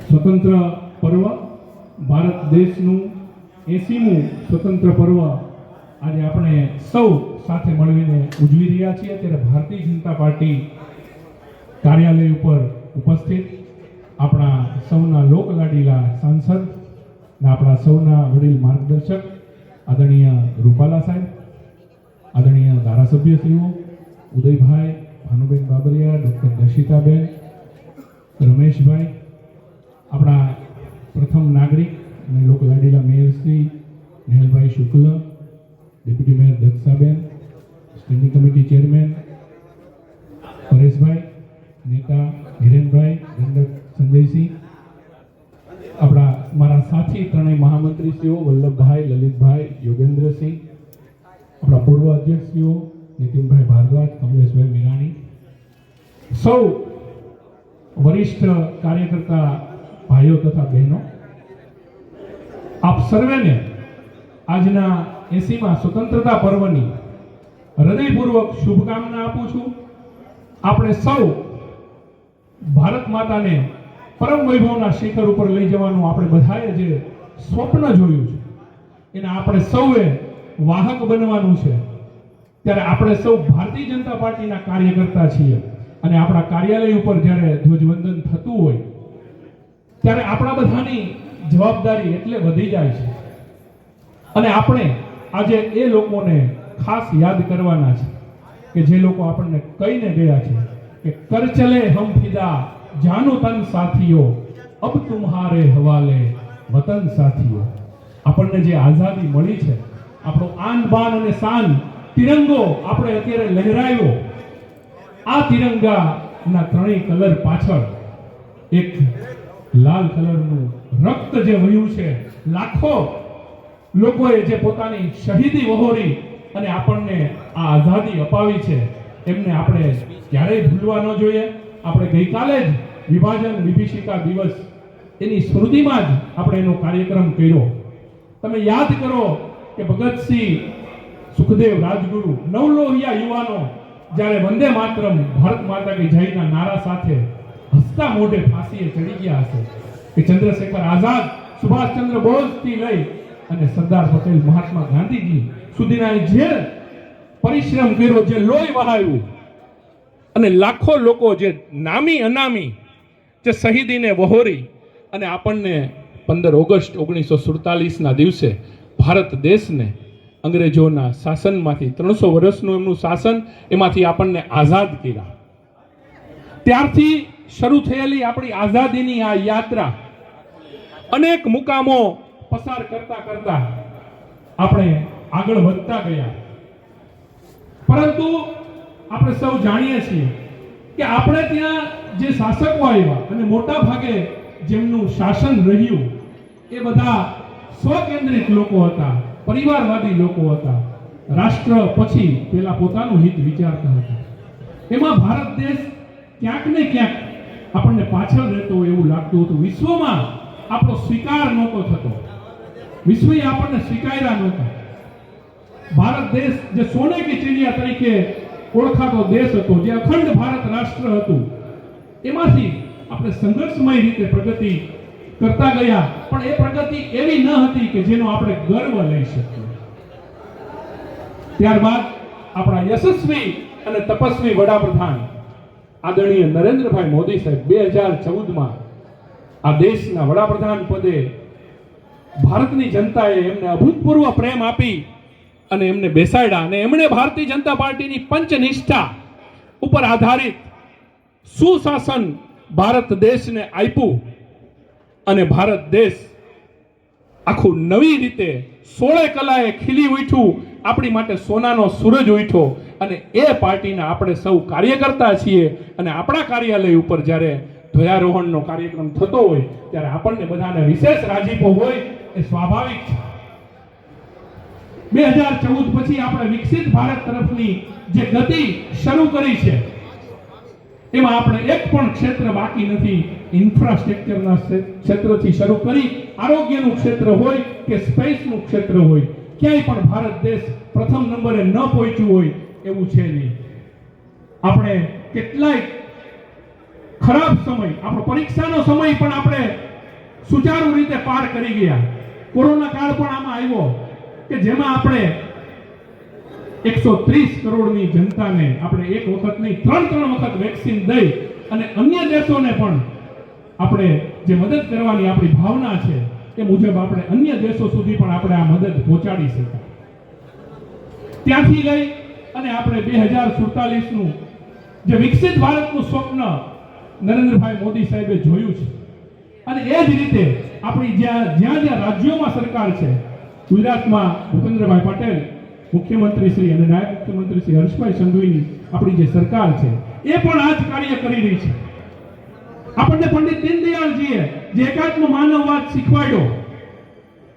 સ્વતંત્ર પર્વ, ભારત દેશનું 80મું સ્વતંત્ર પર્વ આજે આપણે સૌ સાથે મળીને ઉજવી રહ્યા છીએ। ત્યારે ભારતીય જનતા પાર્ટી કાર્યાલય ઉપર ઉપસ્થિત આપણા સૌના લોકલાડીલા સાંસદ ને આપણા સૌના વડીલ માર્ગદર્શક આદરણીય રૂપાલા સાહેબ, આદરણીય ધારાસભ્યશ્રીઓ ઉદયભાઈ, ભાનુબેન બાબરિયા, ડૉક્ટર દર્શિતાબેન, રમેશભાઈ, આપણા પ્રથમ નાગરિક અને લોકલાડીલા મેયર શ્રી નેહલભાઈ શુક્લ, ડેપ્યુટી મેયર દક્ષાબેન, સ્ટેન્ડિંગ કમિટી ચેરમેન પરેશભાઈ, નેતા હિરેનભાઈ, દંડક સંજયસિંહ, આપણા મારા સાથી ત્રણેય મહામંત્રીશ્રીઓ વલ્લભભાઈ, લલિતભાઈ, યોગેન્દ્રસિંહ, આપણા પૂર્વ અધ્યક્ષશ્રીઓ નીતિનભાઈ ભારદ્વાજ, કમલેશભાઈ મીરાણી, સૌ વરિષ્ઠ કાર્યકર્તા ભાઈઓ તથા બહેનો, આપ સર્વેને આજના 80મા સ્વતંત્રતા પર્વની હૃદયપૂર્વક શુભકામના આપું છું। આપણે સૌ ભારત માતાને પરમ વૈભવના શિખર ઉપર લઈ જવાનું આપણે બધાએ જે સ્વપ્ન જોયું છે એને આપણે સૌએ વાહક બનવાનું છે। ત્યારે આપણે સૌ ભારતીય જનતા પાર્ટીના કાર્યકર્તા છીએ અને આપણા કાર્યાલય ઉપર જ્યારે ધ્વજવંદન થતું હોય ત્યારે આપણા બધાની જવાબદારી એટલે વધી જાય છે અને આપણે આજે એ લોકોને ખાસ યાદ કરવાના છે કે જે લોકો આપણને કહીને ગયા છે કે કર ચલે હમ ફિદા જાનો તન સાથીઓ, અબ તુમ્હારે હવાલે વતન સાથીઓ। આપણને જે આઝાદી મળી છે, આપણો આન બાન અને શાન તિરંગો આપણે અત્યારે લહેરાયો, આ તિરંગાના ત્રણેય કલર પાછળ એક લાલ કલરનું રક્ત જે વહ્યું છે, લાખો લોકોએ જે પોતાની શહીદી વહોરી અને આપણને આ આઝાદી અપાવી છે, એમને આપણે ક્યારેય ભૂલવા ન જોઈએ। આપણે ગઈકાલે જ વિભાજન વિભીષિકા દિવસ એની સ્મૃતિમાં જ આપણે એનો કાર્યક્રમ કર્યો। તમે યાદ કરો કે ભગતસિંહ, સુખદેવ, રાજગુરુ, નવલોહિયા યુવાનો જ્યારે વંદે માતરમ, ભારત માતા કી જયના નારા સાથે હસતા મોઢે ફાંસીએ ચડી ગયા હશે કે ચંદ્રશેખર આઝાદ, સુભાષચંદ્ર બોઝથી લઈ અને સરદાર પટેલ, મહાત્મા ગાંધીજી સુધીના જે પરિશ્રમ કર્યો, જે લોહી વહાવ્યું અને લાખો લોકો જે નામી અનામી જે શહીદીને વહોરી અને આપણને 15 ઓગસ્ટ 1947ના દિવસે ભારત દેશને અંગ્રેજોના શાસનમાંથી 300 વર્ષનું એમનું શાસન, એમાંથી આપણને આઝાદ કર્યા। ત્યારથી શરૂ થયેલી આપણી આઝાદીની આ યાત્રા અનેક મુકામો પસાર કરતા કરતા આપણે આગળ વધતા ગયા। પરંતુ આપણે સૌ જાણીએ છીએ કે આપણે ત્યાં જે શાસકો આવ્યા અને મોટા ભાગે જેમનું શાસન રહ્યું એ બધા સ્વકેન્દ્રિત લોકો હતા, પરિવારવાદી લોકો હતા, રાષ્ટ્ર પછી પેલા પોતાનું હિત વિચારતા હતા। એમાં ભારત દેશ ક્યાંક ને ક્યાંક આપણને પાછળ રહેતો એવું લાગતું હતું। વિશ્વમાં આપણો સ્વીકાર નહોતો થતો, વિશ્વએ આપણને સ્વીકાર્યા નહોતા। ભારત દેશ જે સોને કી ચિડિયા તરીકે ઓળખાતો દેશ હતો, જે અખંડ ભારત રાષ્ટ્ર હતું, એમાંથી આપણે સંઘર્ષમય રીતે પ્રગતિ કરતા ગયા, પણ એ પ્રગતિ એવી ન હતી કે જેનો આપણે ગર્વ લઈ શકીએ। ત્યારબાદ આપણા યશસ્વી અને તપસ્વી વડાપ્રધાન આદરણીય નરેન્દ્રભાઈ મોદી સાહેબ 2014માં આ દેશના વડાપ્રધાન પદે ભારતની જનતાએ એમને અભૂતપૂર્વ પ્રેમ આપી અને એમને બેસાડ્યા અને એમણે ભારતીય જનતા પાર્ટીની પંચનિષ્ઠા ઉપર આધારિત સુશાસન ભારત દેશને આપ્યું અને ભારત દેશ આખું નવી રીતે 16 કલાએ ખીલી ઉઠ્યું, આપણી માટે સોનાનો સૂરજ ઉઠ્યો અને એ પાર્ટીના આપણે સૌ કાર્યકર્તા છીએ અને આપણા કાર્યાલય ઉપર જ્યારે ધ્વજારોહણનો કાર્યક્રમ થતો હોય ત્યારે આપણને બધાને વિશેષ રાજીપો હોય, એ સ્વાભાવિક છે। 2014 પછી આપણે વિકસિત ભારત તરફની જે ગતિ શરૂ કરી છે એમાં આપણે એક પણ ક્ષેત્ર બાકી નથી। ઇન્ફ્રાસ્ટ્રક્ચરના ક્ષેત્રથી શરૂ કરી આરોગ્યનું ક્ષેત્ર હોય કે સ્પેસનું ક્ષેત્ર હોય, ક્યાંય પણ ભારત દેશ પ્રથમ નંબરે ન પહોંચ્યું હોય એવું છે નહીં। આપણે કેટલાય ખરાબ સમય, આપણો પરીક્ષાનો સમય પણ આપણે સુચારુ રીતે પાર કરી ગયા. કોરોના કાળ પણ આમાં આવ્યો કે જેમાં આપણે 130 કરોડની જનતાને આપણે એક વખત નહીં 3 વખત વેક્સિન દઈ અને અન્ય દેશોને પણ આપણે જે મદદ કરવાની આપણી ભાવના છે એ મુજબ આપણે અન્ય દેશો સુધી પણ આપણે આ મદદ પહોંચાડી શકાય. ત્યાંથી લઈ અને આપણે 2047 નું જે વિકસિત ભારતનું સ્વપ્ન નરેન્દ્રભાઈ મોદી સાહેબે જોયું છે અને એ જ રીતે આપણી જ્યાં રાજ્યોમાં સરકાર છે, ગુજરાતમાં ભૂપેન્દ્રભાઈ પટેલ મુખ્યમંત્રી શ્રી અને નાયબ મુખ્યમંત્રી શ્રી હર્ષભાઈ સંઘવીની આપણી જે સરકાર છે એ પણ આ જ કાર્ય કરી રહી છે. આપણને પંડિત દીનદયાળજીએ જે એકાત્મ માનવવાદ શીખવાડ્યો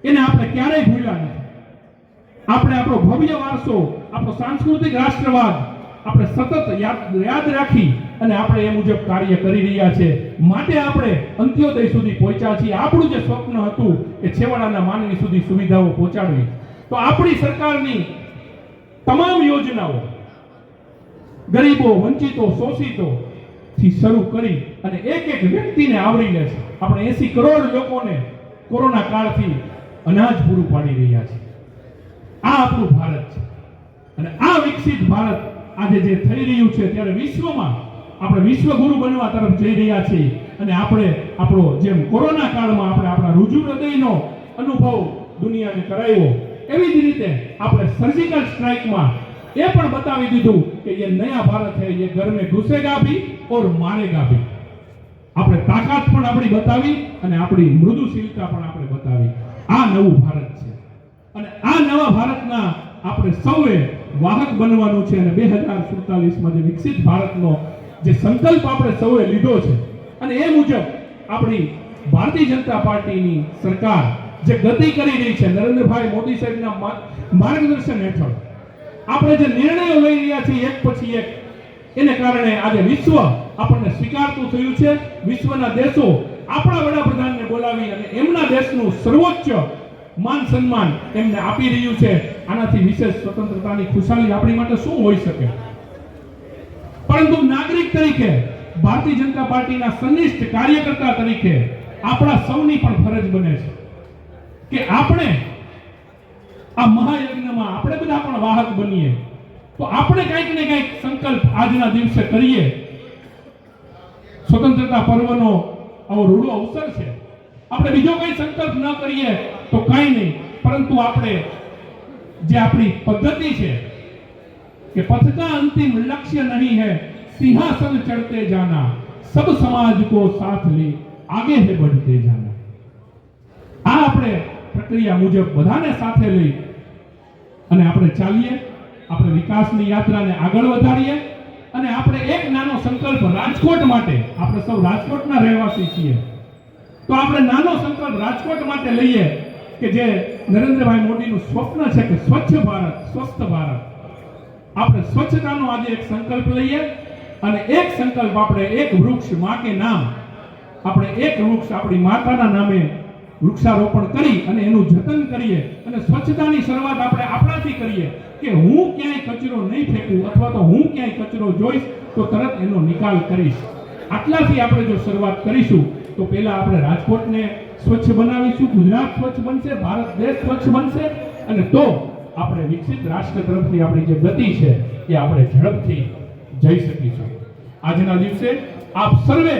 એને આપણે ક્યારેય ભૂલ્યા નથી. આપણે આપણો ભવ્ય વારસો, આપણો સાંસ્કૃતિક રાષ્ટ્રવાદ આપણે સતત યાદ રાખી અને આપણે એ મુજબ કાર્ય કરી રહ્યા છે. માટે આપણે અંત્યોદય સુધી પહોંચ્યા છીએ. આપણું જે સ્વપ્ન હતું કે છેવાડાના માનવી સુધી સુવિધાઓ પહોંચાડવી, તો આપણી સરકારની તમામ યોજનાઓ ગરીબો, વંચિતો, શોષિતો થી શરૂ કરી અને એક એક વ્યક્તિને આવરી લે છે. આપણે 80 કરોડ લોકોને કોરોના કાળથી અનાજ પૂરું પાડી રહ્યા છે. આ આપણું ભારત છે અને આ વિકસિત ભારત આજે જે થઈ રહ્યું છે ત્યારે વિશ્વમાં આપણે વિશ્વગુરુ બનવા તરફ જઈ રહ્યા છીએ. અને આપણે આપણો જેમ કોરોના કાળમાં આપણે આપણા રુજુ હૃદયનો અનુભવ દુનિયાને કરાવ્યો, એવી જ રીતે આપણે સર્જિકલ સ્ટ્રાઇકમાં એ પણ બતાવી દીધું કે ये नया भारत है, ये घर में घुसेगा भी और मारेगा भी. આપણે તાકાત પણ આપણી બતાવી અને આપણી મૃદુશીલતા પણ આપણે બતાવી. આ નવું ભારત છે અને આ નવા ભારતના આપણે સૌએ વાહક બનવાનું છે. અને 2047માં જે વિકસિત ભારતનો જે સંકલ્પ આપણે સૌએ લીધો છે અને એ મુજબ આપણી ભારતીય જનતા પાર્ટીની સરકાર જે ગતિ કરી રહી છે નરેન્દ્રભાઈ મોદી સાહેબના માર્ગદર્શન હેઠળ આપણે જે નિર્ણયો લઈ રહ્યા છીએ એક પછી એક, એને કારણે આજે વિશ્વ આપણને સ્વીકારતું થયું છે. વિશ્વના દેશો આપણા વડાપ્રધાનને બોલાવી અને એમના દેશનું સર્વોચ્ચ માન સન્માન એમને આપી રહ્યું છે. આનાથી વિશેષ સ્વતંત્રતાની ખુશાલી આપણી માટે શું હોઈ શકે? પરંતુ નાગરિક તરીકે, ભારતીય જનતા પાર્ટીના સનિષ્ઠ કાર્યકર્તા તરીકે આપણા સૌની પણ ફરજ બને છે કે આપણે આ મહાયજ્ઞમાં આપણે બધા પણ વાહક બનીએ. તો આપણે કંઈક ને કંઈક સંકલ્પ આજના દિવસે કરીએ. સ્વતંત્રતા પર્વનો આવો રૂડો અવસર છે. આપણે બીજો કઈ સંકલ્પ ન કરીએ તો કંઈ નહીં, પરંતુ આપણે જે આપણી પદ્ધતિ છે कि पथ का अंतिम लक्ष्य नहीं है सिंहासन चढ़ते जाना, सब समाज को साथ ले आगे है बढ़ते जाना. આ આપણે પ્રક્રિયા મુજબ બધાને સાથે લઈ અને આપણે ચાલીએ, આપણે વિકાસની યાત્રાને આગળ વધારીએ. અને આપણે એક નાનો સંકલ્પ રાજકોટ માટે, આપણે સૌ રાજકોટના રહેવાસી છીએ, તો આપણે નાનો સંકલ્પ રાજકોટ માટે લઈએ કે જે નરેન્દ્રભાઈ મોદીનું સ્વપ્ન છે કે સ્વચ્છ ભારત, સ્વસ્થ ભારત. આપણે સ્વચ્છતાનો આજે એક સંકલ્પ લઈએ અને એક સંકલ્પ આપણે એક વૃક્ષ માં કે નામ, આપણે એક વૃક્ષ આપણી માતાના નામે વૃક્ષારોપણ કરી અને એનું જતન કરીએ. અને સ્વચ્છતાની શરૂઆત આપણે આપણાથી કરીએ કે હું ક્યાંય કચરો નહીં ફેંકું અથવા તો હું ક્યાંય કચરો જોઈશ તો તરત એનો નિકાલ કરીશ. આટલાથી આપણે જો શરૂઆત કરીશું તો પહેલા આપણે રાજકોટને સ્વચ્છ બનાવીશું, ગુજરાત સ્વચ્છ બનશે, ભારત દેશ સ્વચ્છ બનશે અને તો આપણે વિકસિત રાષ્ટ્ર તરફની આપણી જે ગતિ છે એ આપણે ઝડપથી જઈ શકીશું. આજના દિવસે આપ સર્વે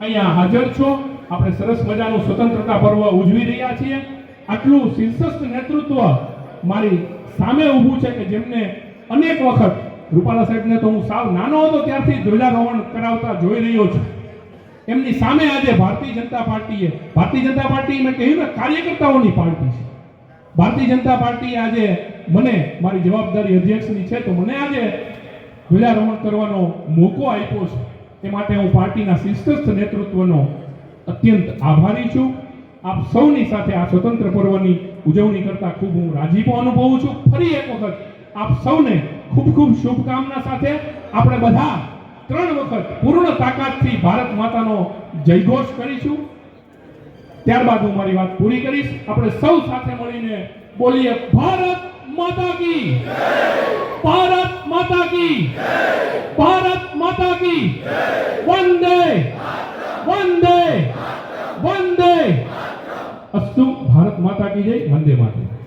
અહીંયા હાજર છો. આપણે સરસ મજાનું સ્વતંત્રતા પર્વ ઉજવી રહ્યા છીએ. આટલું શીર્ષસ્થ નેતૃત્વ મારી સામે ઊભું છે કે જેમને અનેક વખત રૂપાલા સાહેબને તો હું સાવ નાનો હતો ત્યારથી ધ્વજારોહણ કરાવતા જોઈ રહ્યો છું. એમની સામે આજે ભારતીય જનતા પાર્ટી મેં કહ્યું ને કાર્યકર્તાઓની પાર્ટી છે. ભારતીય જનતા પાર્ટી આજે મને મારી જવાબદારી અધ્યક્ષની છે તો મને આજે ધ્વજારોહણ કરવાનો મોકો આપ્યો છે. એ માટે હું પાર્ટીના શીર્ષસ્થ નેતૃત્વનો અત્યંત આભારી છું. આપ સૌની સાથે આ સ્વતંત્ર પર્વની ઉજવણી કરતા ખૂબ હું રાજીપો અનુભવું છું. ફરી એક વખત આપ સૌને ખૂબ ખૂબ શુભકામના સાથે આપણે બધા 3 વખત પૂર્ણ તાકાતથી ભારત માતાનો જયઘોષ કરીશું. ત્યારબાદ હું મારી વાત પૂરી કરીશ. આપણે સૌ સાથે મળીને બોલીએ ભારત માતા કી જય, ભારત માતા કી જય, ભારત માતા કી જય, વંદે વંદે વંદે અસ્તુ ભારત માતા કી જય, વંદે માતરમ.